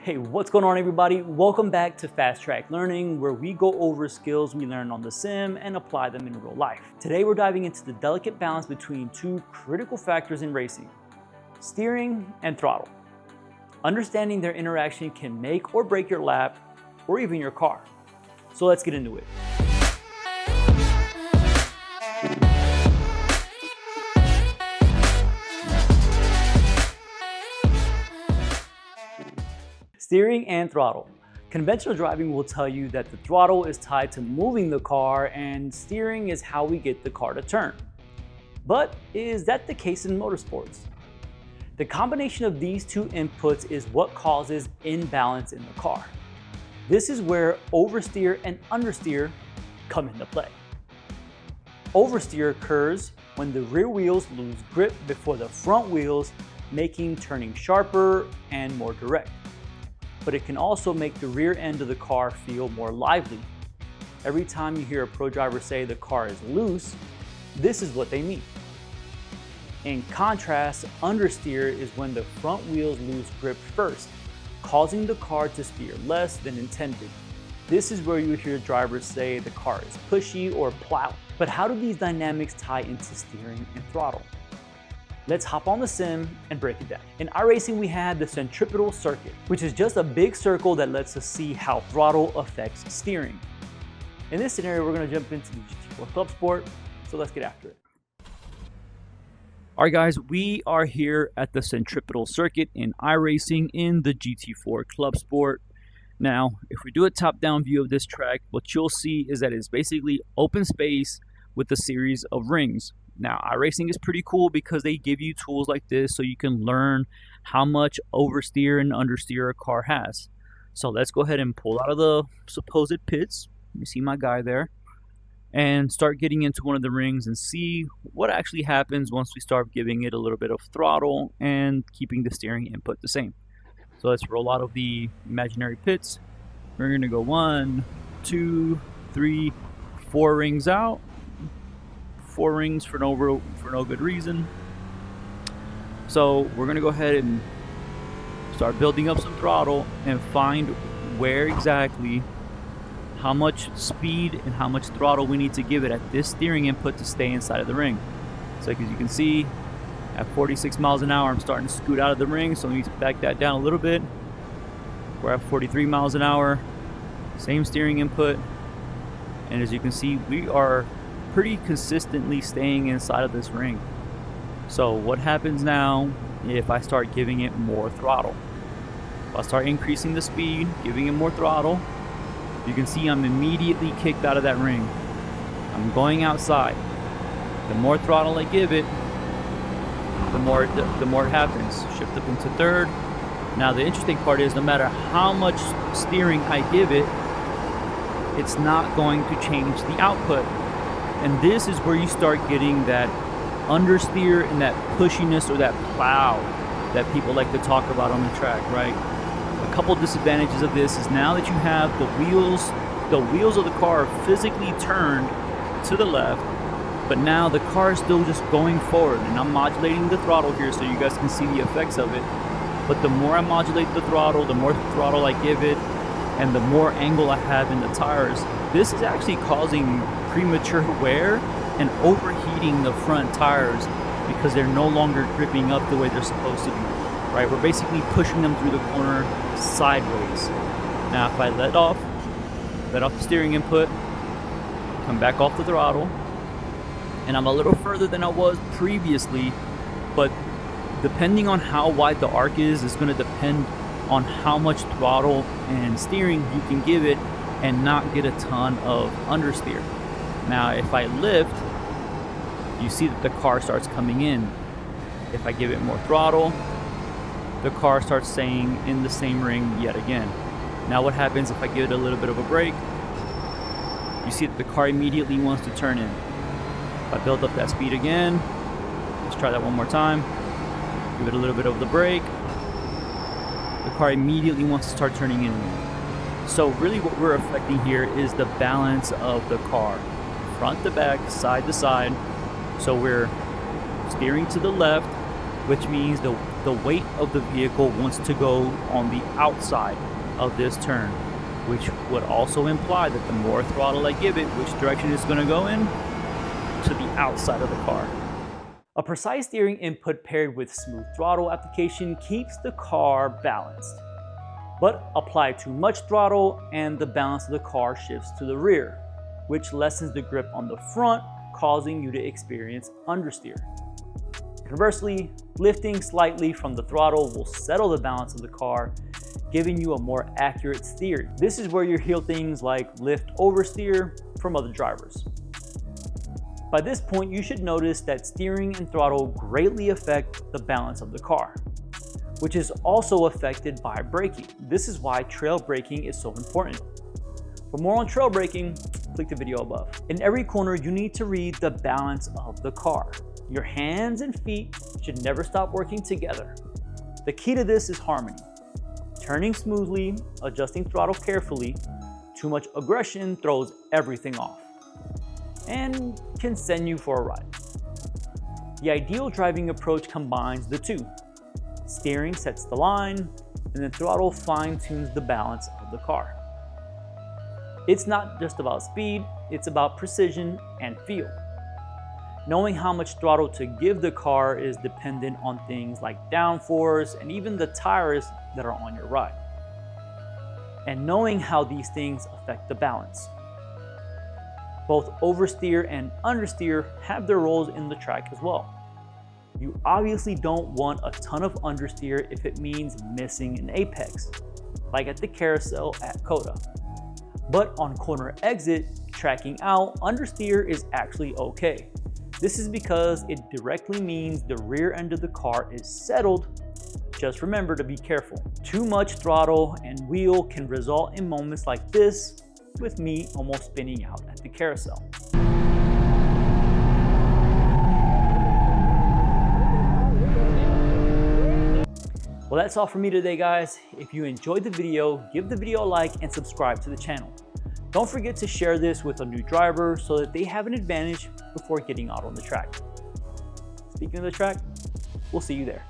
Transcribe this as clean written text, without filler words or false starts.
Hey, what's going on everybody? Welcome back to Fast Track Learning, where we go over skills we learn on the sim and apply them in real life. Today we're diving into the delicate balance between two critical factors in racing, steering and throttle. Understanding their interaction can make or break your lap, or even your car. So let's get into it. Steering and throttle. Conventional driving will tell you that the throttle is tied to moving the car and steering is how we get the car to turn. But is that the case in motorsports? The combination of these two inputs is what causes imbalance in the car. This is where oversteer and understeer come into play. Oversteer occurs when the rear wheels lose grip before the front wheels, making turning sharper and more direct. But it can also make the rear end of the car feel more lively. Every time you hear a pro driver say the car is loose, this is what they mean. In contrast, understeer is when the front wheels lose grip first, causing the car to steer less than intended. This is where you hear drivers say the car is pushy or plow. But how do these dynamics tie into steering and throttle? Let's hop on the sim and break it down. In iRacing, we have the centripetal circuit, which is just a big circle that lets us see how throttle affects steering. In this scenario, we're going to jump into the GT4 Club Sport, so let's get after it. All right, guys, we are here at the centripetal circuit in iRacing in the GT4 Club Sport. Now, if we do a top-down view of this track, what you'll see is that it's basically open space with a series of rings. Now, iRacing is pretty cool because they give you tools like this so you can learn how much oversteer and understeer a car has. So let's go ahead and pull out of the supposed pits. You see my guy there. And start getting into one of the rings and see what actually happens once we start giving it a little bit of throttle and keeping the steering input the same. So let's roll out of the imaginary pits. We're going to go 1, 2, 3, 4 rings out. 4 rings for no good reason. So we're gonna go ahead and start building up some throttle and find where exactly how much speed and how much throttle we need to give it at this steering input to stay inside of the ring. So as you can see, at 46 miles an hour I'm starting to scoot out of the ring, so we need to back that down a little bit. We're at 43 miles an hour, same steering input, and as you can see we are pretty consistently staying inside of this ring. So what happens now if I start giving it more throttle? If I start increasing the speed, giving it more throttle, you can see I'm immediately kicked out of that ring. I'm going outside. The more throttle I give it, the more it happens. Shift up into third. Now the interesting part is no matter how much steering I give it, it's not going to change the output. And this is where you start getting that understeer and that pushiness or that plow that people like to talk about on the track, right? A couple disadvantages of this is now that you have the wheels of the car physically turned to the left, but now the car is still just going forward, and I'm modulating the throttle here so you guys can see the effects of it. But the more I modulate the throttle, the more throttle I give it, and the more angle I have in the tires, this is actually causing premature wear and overheating the front tires because they're no longer gripping up the way they're supposed to be, right? We're basically pushing them through the corner sideways. Now if I let off the steering input, come back off the throttle, and I'm a little further than I was previously, but depending on how wide the arc is going to depend on how much throttle and steering you can give it and not get a ton of understeer. Now if I lift, you see that the car starts coming in. If I give it more throttle, the car starts staying in the same ring yet again. Now what happens if I give it a little bit of a brake? You see that the car immediately wants to turn in. If I build up that speed again, let's try that one more time. Give it a little bit of the brake. The car immediately wants to start turning in. So really what we're affecting here is the balance of the car. Front to back, side to side. So we're steering to the left, which means the the weight of the vehicle wants to go on the outside of this turn, which would also imply that the more throttle I give it, which direction it's going to go in, to the outside of the car. A precise steering input paired with smooth throttle application keeps the car balanced. But apply too much throttle and the balance of the car shifts to the rear, which lessens the grip on the front, causing you to experience understeer. Conversely, lifting slightly from the throttle will settle the balance of the car, giving you a more accurate steer. This is where you hear things like lift oversteer from other drivers. By this point, you should notice that steering and throttle greatly affect the balance of the car, which is also affected by braking. This is why trail braking is so important. For more on trail braking, click the video above. In every corner, you need to read the balance of the car. Your hands and feet should never stop working together. The key to this is harmony. Turning smoothly, adjusting throttle carefully. Too much aggression throws everything off and can send you for a ride. The ideal driving approach combines the two. Steering sets the line, and the throttle fine-tunes the balance of the car. It's not just about speed, it's about precision and feel. Knowing how much throttle to give the car is dependent on things like downforce and even the tires that are on your ride. And knowing how these things affect the balance. Both oversteer and understeer have their roles in the track as well. You obviously don't want a ton of understeer if it means missing an apex, like at the carousel at Coda. But on corner exit, tracking out, understeer is actually okay. This is because it directly means the rear end of the car is settled. Just remember to be careful. Too much throttle and wheel can result in moments like this, with me almost spinning out at the carousel. Well, that's all for me today, guys. If you enjoyed the video, give the video a like and subscribe to the channel. Don't forget to share this with a new driver so that they have an advantage before getting out on the track. Speaking of the track, we'll see you there.